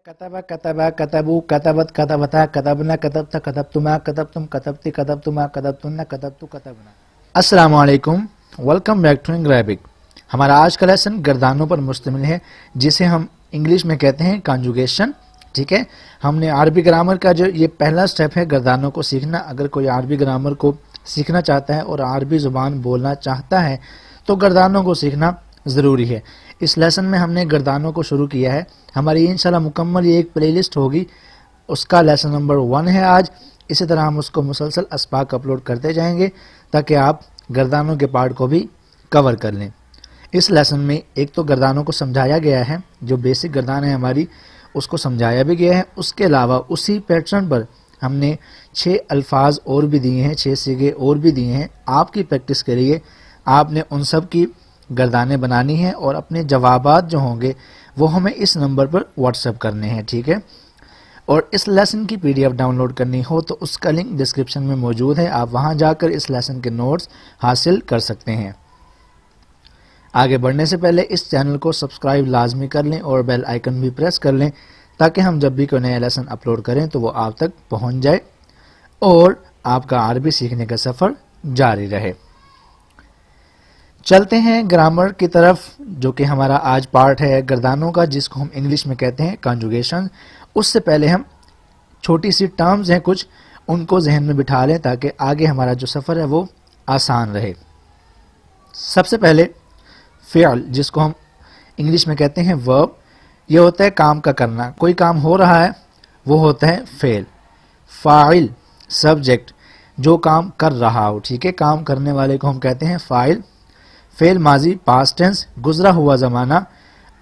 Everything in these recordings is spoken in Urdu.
كتب كتب كتبوا كتبت كتبتا كتبنا كتبت كتبتما كتبتم كتبتی كتبتما كتبتن كتبتو كتبنا. السلام علیکم، ویلکم بیک ٹو انگریبک. ہمارا آج کا لیسن گردانوں پر مشتمل ہے جسے ہم انگلش میں کہتے ہیں کانجوگیشن. ٹھیک ہے، ہم نے عربی گرامر کا جو یہ پہلا سٹیپ ہے گردانوں کو سیکھنا. اگر کوئی عربی گرامر کو سیکھنا چاہتا ہے اور عربی زبان بولنا چاہتا ہے تو گردانوں کو سیکھنا ضروری ہے. اس لیسن میں ہم نے گردانوں کو شروع کیا ہے. ہماری انشاءاللہ مکمل یہ ایک پلے لسٹ ہوگی، اس کا لیسن نمبر 1 ہے آج. اسی طرح ہم اس کو مسلسل اسباق اپلوڈ کرتے جائیں گے تاکہ آپ گردانوں کے پارٹ کو بھی کور کر لیں. اس لیسن میں ایک تو گردانوں کو سمجھایا گیا ہے، جو بیسک گردان ہے ہماری اس کو سمجھایا بھی گیا ہے. اس کے علاوہ اسی پیٹرن پر ہم نے 6 الفاظ اور بھی دیے ہیں، 6 صیغے اور بھی دیے ہیں. آپ کی پریکٹس کے لیے آپ نے ان سب کی گردانیں بنانی ہیں اور اپنے جوابات جو ہوں گے وہ ہمیں اس نمبر پر واٹس ایپ کرنے ہیں. ٹھیک ہے، اور اس لیسن کی P D F download کرنی ہو تو اس کا لنک ڈسکرپشن میں موجود ہے، آپ وہاں جا کر اس لیسن کے نوٹس حاصل کر سکتے ہیں. آگے بڑھنے سے پہلے اس چینل کو سبسکرائب لازمی کر لیں اور بیل آئیکن بھی پریس کر لیں تاکہ ہم جب بھی کوئی نیا لیسن اپلوڈ کریں تو وہ آپ تک پہنچ جائے اور آپ کا عربی سیکھنے کا سفر جاری رہے. چلتے ہیں گرامر کی طرف، جو کہ ہمارا آج پارٹ ہے گردانوں کا، جس کو ہم انگلش میں کہتے ہیں کانجوگیشن. اس سے پہلے ہم چھوٹی سی ٹرمز ہیں کچھ، ان کو ذہن میں بٹھا لیں تاکہ آگے ہمارا جو سفر ہے وہ آسان رہے. سب سے پہلے فعل، جس کو ہم انگلش میں کہتے ہیں ورب، یہ ہوتا ہے کام کا کرنا. کوئی کام ہو رہا ہے وہ ہوتا ہے فعل. فاعل سبجیکٹ، جو کام کر رہا ہو. ٹھیک ہے، کام کرنے والے کو ہم کہتے ہیں فاعل. فعل ماضی پاسٹ ٹینس، گزرا ہوا زمانہ.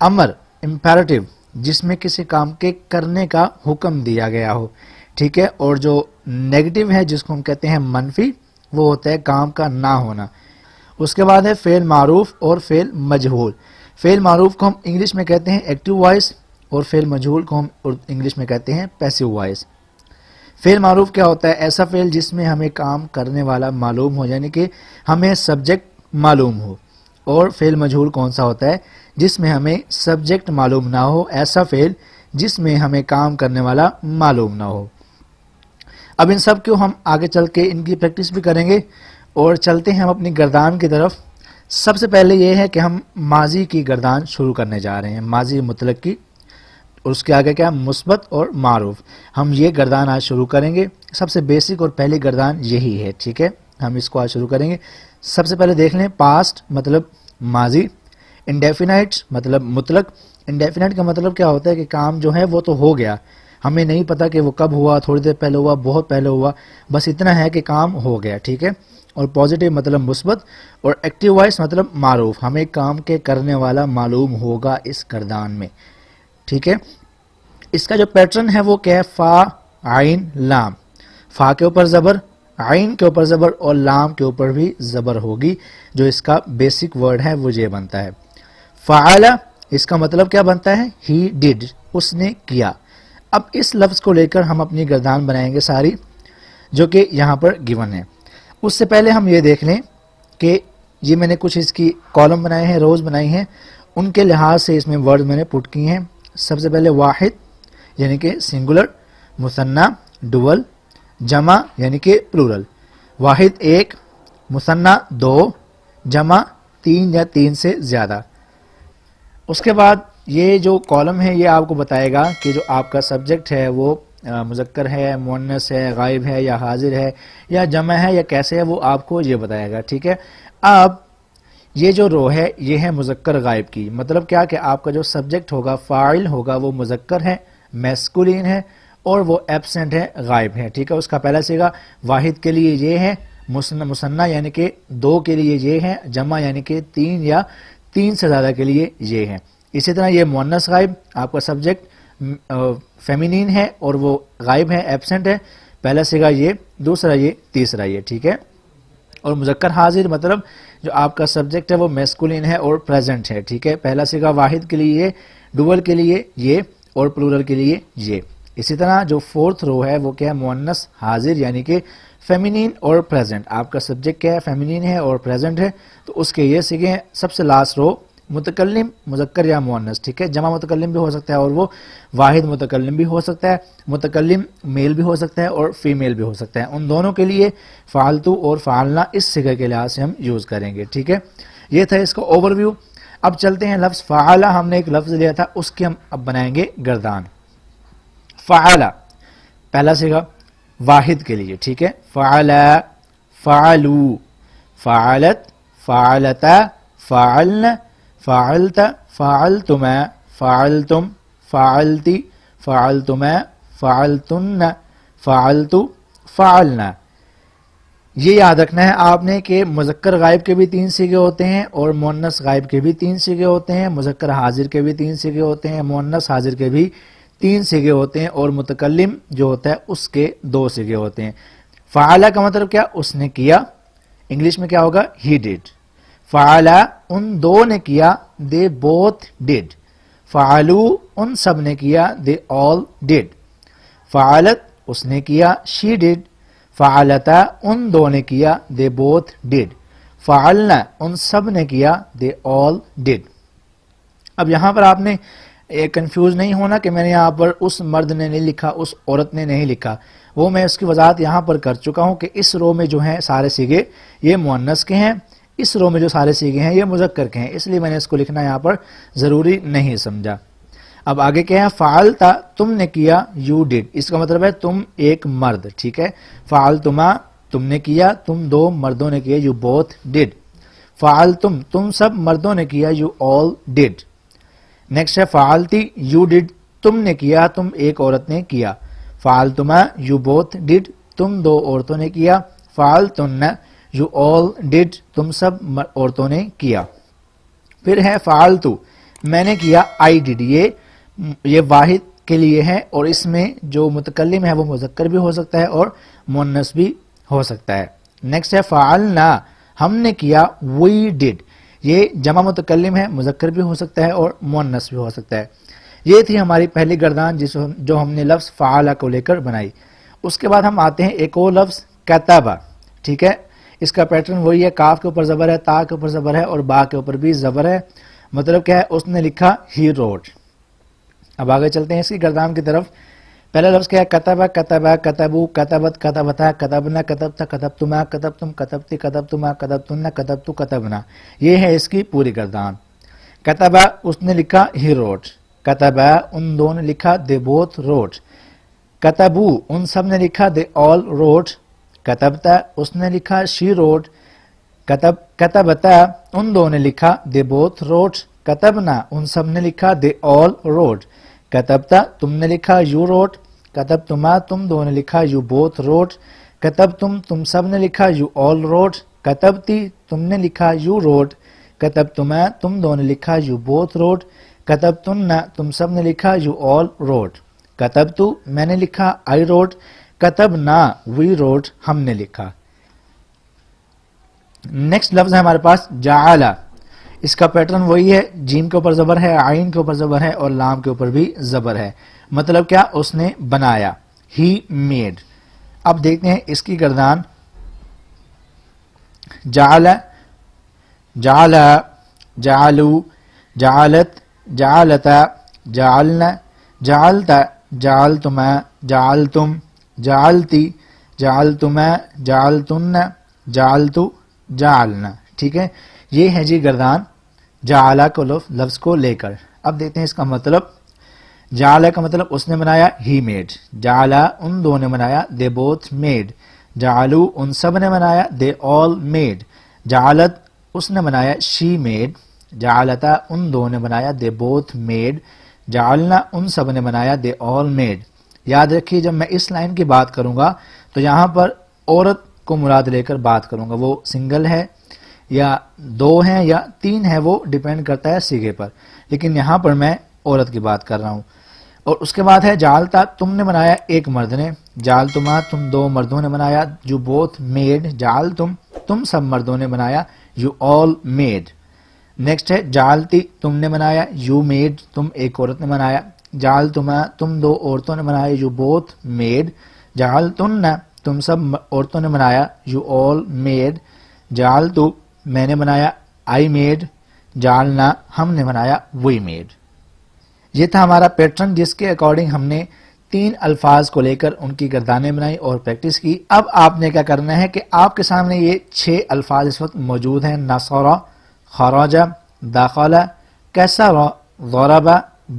امر امپیرٹیو، جس میں کسی کام کے کرنے کا حکم دیا گیا ہو. ٹھیک ہے، اور جو نیگیٹو ہے جس کو ہم کہتے ہیں منفی، وہ ہوتا ہے کام کا نہ ہونا. اس کے بعد ہے فعل معروف اور فعل مجہول. فعل معروف کو ہم انگلش میں کہتے ہیں ایکٹیو وائس اور فعل مجہول کو ہم انگلش میں کہتے ہیں پیسیو وائس. فعل معروف کیا ہوتا ہے؟ ایسا فعل جس میں ہمیں کام کرنے والا معلوم ہو، یعنی کہ ہمیں سبجیکٹ معلوم ہو. اور فعل مجہول کون سا ہوتا ہے؟ جس میں ہمیں سبجیکٹ معلوم نہ ہو، ایسا فعل جس میں ہمیں کام کرنے والا معلوم نہ ہو. اب ان سب کو ہم آگے چل کے ان کی پریکٹس بھی کریں گے اور چلتے ہیں ہم اپنی گردان کی طرف. سب سے پہلے یہ ہے کہ ہم ماضی کی گردان شروع کرنے جا رہے ہیں، ماضی مطلق کی. اور اس کے آگے کیا؟ مثبت اور معروف. ہم یہ گردان آج شروع کریں گے. سب سے بیسک اور پہلی گردان یہی ہے. ٹھیک ہے، ہم اس کو آج شروع کریں گے. سب سے پہلے دیکھ لیں، پاسٹ مطلب ماضی، انڈیفینائٹ مطلب مطلق. انڈیفینائٹ کا مطلب کیا ہوتا ہے کہ کام جو ہے وہ تو ہو گیا، ہمیں نہیں پتا کہ وہ کب ہوا، تھوڑی دیر پہلے ہوا، بہت پہلے ہوا، بس اتنا ہے کہ کام ہو گیا. ٹھیک ہے، اور پازیٹیو مطلب مثبت، اور ایکٹیو وائس مطلب معروف، ہمیں کام کے کرنے والا معلوم ہوگا اس گردان میں. ٹھیک ہے، اس کا جو پیٹرن ہے وہ کیا ہے؟ فا عین لام. فا کے اوپر زبر، عین کے اوپر زبر اور لام کے اوپر بھی زبر ہوگی. جو اس کا بیسک ورڈ ہے وہ یہ بنتا ہے. فعل، اس کا مطلب کیا بنتا ہے؟ ہی ڈیڈ، اس نے کیا. اب اس لفظ کو لے کر ہم اپنی گردان بنائیں گے ساری، جو کہ یہاں پر گیون ہے. اس سے پہلے ہم یہ دیکھ لیں کہ یہ میں نے کچھ اس کی کالم بنائے ہیں، روز بنائی ہیں، ان کے لحاظ سے اس میں ورڈ میں نے پٹ کی ہیں. سب سے پہلے واحد یعنی کہ سنگولر، مثنیٰ ڈوول، جمع یعنی کہ پلورل. واحد ایک، مثنیٰ 2، جمع 3 یا 3 سے زیادہ. اس کے بعد یہ جو کالم ہے یہ آپ کو بتائے گا کہ جو آپ کا سبجیکٹ ہے وہ مذکر ہے، مؤنث ہے، غائب ہے یا حاضر ہے یا جمع ہے یا کیسے ہے، وہ آپ کو یہ بتائے گا. ٹھیک ہے، اب یہ جو رو ہے یہ ہے مذکر غائب کی. مطلب کیا کہ آپ کا جو سبجیکٹ ہوگا، فاعل ہوگا، وہ مذکر ہے، میسکولین ہے اور وہ ایبسنٹ ہے، غائب ہے. ٹھیک ہے، اس کا پہلا صیغہ واحد کے لیے یہ ہے، مثنیٰ یعنی کہ 2 کے لیے یہ ہے، جمع یعنی کہ 3 یا 3 سے زیادہ کے لیے یہ ہے. اسی طرح یہ مؤنث غائب، آپ کا سبجیکٹ فیمینین ہے اور وہ غائب ہے، ایبسنٹ ہے. پہلا صیغہ یہ، دوسرا یہ، تیسرا یہ. ٹھیک ہے، اور مذکر حاضر مطلب جو آپ کا سبجیکٹ ہے وہ میسکولین ہے اور پریزنٹ ہے. ٹھیک ہے، پہلا صیغہ واحد کے لیے یہ، ڈوول کے لیے یہ اور پلورل کے لیے یہ. اسی طرح جو 4th رو ہے وہ کیا ہے؟ مؤنث حاضر یعنی کہ فیمینین اور پریزنٹ. آپ کا سبجیکٹ کیا ہے؟ فیمینین ہے اور پریزنٹ ہے، تو اس کے یہ صیغے ہیں. سب سے لاسٹ رو متکلم مذکر یا مؤنث، ٹھیک ہے، جمع متکلم بھی ہو سکتا ہے اور وہ واحد متکلم بھی ہو سکتا ہے، متکلم میل بھی ہو سکتا ہے اور فیمیل بھی ہو سکتا ہے، ان دونوں کے لیے فعلتو اور فعلنا اس صیغے کے لحاظ سے ہم یوز کریں گے، ٹھیک ہے۔ یہ تھا اس کا اوور ویو۔ اب چلتے ہیں لفظ فعلا، ہم نے ایک لفظ لیا تھا، اس کی ہم اب بنائیں گے گردان۔ فعلا پہلا صیغہ واحد کے لیے، ٹھیک ہے، فعلا، فعلو، فعلت، فعلتا، فعلن، فعلت، فعلتما، فعلتم، فعلتی، فعلتما، فعلتن، فعلتو، فعلنا۔ یہ یاد رکھنا ہے آپ نے کہ مذکر غائب کے بھی 3 صیغے ہوتے ہیں اور مؤنث غائب کے بھی 3 صیغے ہوتے ہیں، مذکر حاضر کے بھی 3 صیغے ہوتے ہیں، مؤنث حاضر کے بھی 3 صیغے ہوتے ہیں، اور متکلم جو ہوتا ہے اس کے 2 صیغے ہوتے ہیں۔ فعلا کا مطلب کیا؟ اس نے کیا، انگلش میں کیا ہوگا؟ He dead. فعلا ان 2 نے کیا، دے بوتھ ڈیڈ۔ فعلو ان سب نے کیا، دے آل ڈیڈ۔ فعلت اس نے کیا، شی ڈیڈ۔ فعلتا ان 2 نے کیا، دے بوتھ ڈیڈ۔ فعلنا ان سب نے کیا، دے آل ڈیڈ۔ اب یہاں پر آپ نے کنفیوز نہیں ہونا کہ میں نے یہاں پر اس مرد نے نہیں لکھا، اس عورت نے نہیں لکھا، وہ میں اس کی وضاحت یہاں پر کر چکا ہوں کہ اس رو میں جو ہیں سارے صیغے یہ مؤنث کے ہیں، اس رو میں جو سارے صیغے ہیں یہ مذکر کے ہیں، اس لیے میں نے اس کو لکھنا یہاں پر ضروری نہیں سمجھا۔ اب آگے کیا ہے؟ فعلتا تم نے کیا، یو ڈیڈ، اس کا مطلب ہے تم ایک مرد، ٹھیک ہے۔ فعلتما تم نے کیا، تم 2 مردوں نے کیا، یو بوتھ ڈیڈ۔ فعلتم تم سب مردوں نے کیا، یو آل ڈیڈ۔ نیکسٹ ہے فعلتی، یو ڈیڈ تم نے کیا، تم ایک عورت نے کیا۔ فعلتما یو بوتھ ڈیڈ تم 2 عورتوں نے کیا۔ فعلتن یو آل ڈیڈ تم سب عورتوں نے کیا۔ پھر ہے فعلتو میں نے کیا، آئی ڈیڈ، یہ واحد کے لیے ہے اور اس میں جو متکلم ہے وہ مذکر بھی ہو سکتا ہے اور مؤنث بھی ہو سکتا ہے۔ نیکسٹ ہے فعلنا ہم نے کیا، وی ڈیڈ، یہ جمع متکلم ہے، مذکر بھی ہو سکتا ہے اور مؤنث بھی ہو سکتا ہے۔ یہ تھی ہماری پہلی گردان جو ہم نے لفظ فعلا کو لے کر بنائی۔ اس کے بعد ہم آتے ہیں ایک اور لفظ کتبہ، ٹھیک ہے، اس کا پیٹرن وہی ہے، کاف کے اوپر زبر ہے، تا کے اوپر زبر ہے اور با کے اوپر بھی زبر ہے۔ مطلب کیا ہے؟ اس نے لکھا، ہی روٹ۔ اب آگے چلتے ہیں اس کی گردان کی طرف۔ پہلا لفظ کیا ہے؟ کتبہ، کتبہ، کتبو، کتبت، کتبتا، کتبنا، کتبتا، کتبتما، کتبتم، کتبتی، کتبتما، کتبتن، کتبتو، کتبنا۔ یہ ہے اس کی پوری گردان۔ کتبہ اس نے لکھا، ہی روٹ۔ کتبہ ان 2 نے لکھا، دے بوتھ روٹ۔ کتبو ان سب نے لکھا، دے آل روٹ۔ کتبتا اس نے لکھا، شی روٹ۔ کتبتا ان 2 نے لکھا، دے بوتھ روٹ۔ کتبنا ان سب نے لکھا، دے آل روٹ۔ کتبتا تم نے لکھا، یو روٹ۔ کتبتما تم 2 نے لکھا، یو بوتھ روٹ۔ کتبتم تم سب نے لکھا، یو آل روٹ۔ کتبتی تم نے لکھا، یو روٹ۔ کتبتما تم 2 نے لکھا، یو بوتھ روٹ۔ کتبتن تم سب نے لکھا، یو آل روٹ۔ کتبتو میں نے لکھا، آئی روٹ۔ کتبنا وی روٹ، ہم نے لکھا۔ نیکسٹ لفظ ہے ہمارے پاس جعلا۔ اس کا پیٹرن وہی ہے، جیم کے اوپر زبر ہے، عین کے اوپر زبر ہے اور لام کے اوپر بھی زبر ہے۔ مطلب کیا؟ اس نے بنایا، ہی میڈ۔ اب دیکھتے ہیں اس کی گردان۔ جعل، جعلا، جعلو، جعلت، جعلتا، جعلنا، جعلتا، جعلتما، جعلتم، جعلتی، جعلتما، جعلتن، جعلتو، جعلنا، ٹھیک ہے۔ یہ ہے جی گردان جعلا کو لفظ کو لے کر۔ اب دیکھتے ہیں اس کا مطلب۔ جعلا کا مطلب اس نے بنایا، ہی میڈ۔ جعلا ان 2 نے بنایا، دے بوتھ میڈ۔ جعلو ان سب نے بنایا، دے آل میڈ۔ جعلت اس نے بنایا، شی میڈ۔ جعلتا ان 2 نے بنایا، دے بوتھ میڈ۔ جعلنا ان سب نے بنایا، دے آل میڈ۔ یاد رکھیے جب میں اس لائن کی بات کروں گا تو یہاں پر عورت کو مراد لے کر بات کروں گا، وہ سنگل ہے یا 2 ہیں یا 3 ہے، وہ ڈیپینڈ کرتا ہے صیغے پر، لیکن یہاں پر میں عورت کی بات کر رہا ہوں۔ اور اس کے بعد ہے جعلتا تم نے بنایا ایک مرد نے، جعلتما تم 2 مردوں نے بنایا، یو بوتھ میڈ۔ جعلتم تم سب مردوں نے بنایا، یو آل میڈ۔ نیکسٹ ہے جعلتی تم نے بنایا، یو میڈ تم ایک عورت نے بنایا۔ جعلتما تم 2 عورتوں نے بنایا، یو بوتھ میڈ۔ جعلتن تم سب عورتوں نے بنایا، یو آل میڈ۔ جعلتو میں نے بنایا، آئی میڈ۔ جعلنا ہم نے بنایا، وی میڈ. یہ تھا ہمارا پیٹرن جس کے اکارڈنگ ہم نے 3 الفاظ کو لے کر ان کی گردانیں بنائی اور پریکٹس کی. اب آپ نے کیا کرنا ہے کہ آپ کے سامنے یہ 6 الفاظ اس وقت موجود ہیں، نصر، خرج، دخل، کسر، ضرب،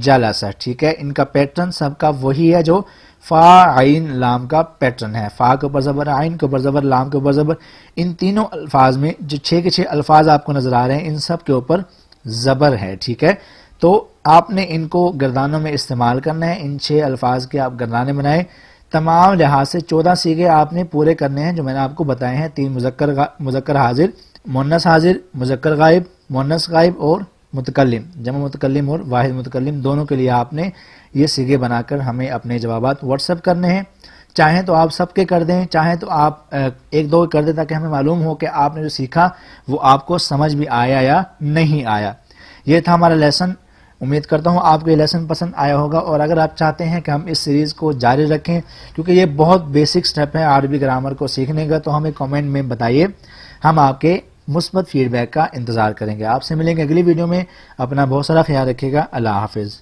جلس. ٹھیک ہے، ان کا پیٹرن سب کا وہی ہے جو فا عین لام کا پیٹرن ہے. فا کے اوپر زبر، عین کے اوپر زبر، لام کے اوپر زبر. ان تینوں الفاظ میں جو 6 کے 6 الفاظ آپ کو نظر آ رہے ہیں ان سب کے اوپر زبر ہے. ٹھیک ہے، تو آپ نے ان کو گردانوں میں استعمال کرنا ہے. ان 6 الفاظ کے آپ گردانے بنائیں. تمام لحاظ سے 14 صیغے آپ نے پورے کرنے ہیں جو میں نے آپ کو بتائے ہیں. 3 مذکر حاضر، مؤنث حاضر، مذکر غائب، مؤنث غائب اور متکلم، جمع متکلم اور واحد متکلم. دونوں کے لیے آپ نے یہ صیغے بنا کر ہمیں اپنے جوابات واٹس ایپ کرنے ہیں. چاہیں تو آپ سب کے کر دیں، چاہیں تو آپ 1-2 کر دیں تاکہ ہمیں معلوم ہو کہ آپ نے جو سیکھا وہ آپ کو سمجھ بھی آیا یا نہیں آیا. یہ تھا ہمارا لیسن. امید کرتا ہوں آپ کو یہ لیسن پسند آیا ہوگا، اور اگر آپ چاہتے ہیں کہ ہم اس سیریز کو جاری رکھیں کیونکہ یہ بہت بیسک سٹیپ ہے عربی گرامر کو سیکھنے کا، تو ہمیں کامنٹ میں بتائیے. ہم آپ کے مثبت فیڈ بیک کا انتظار کریں گے. آپ سے ملیں گے اگلی ویڈیو میں. اپنا بہت سارا خیال رکھیے گا. اللہ حافظ.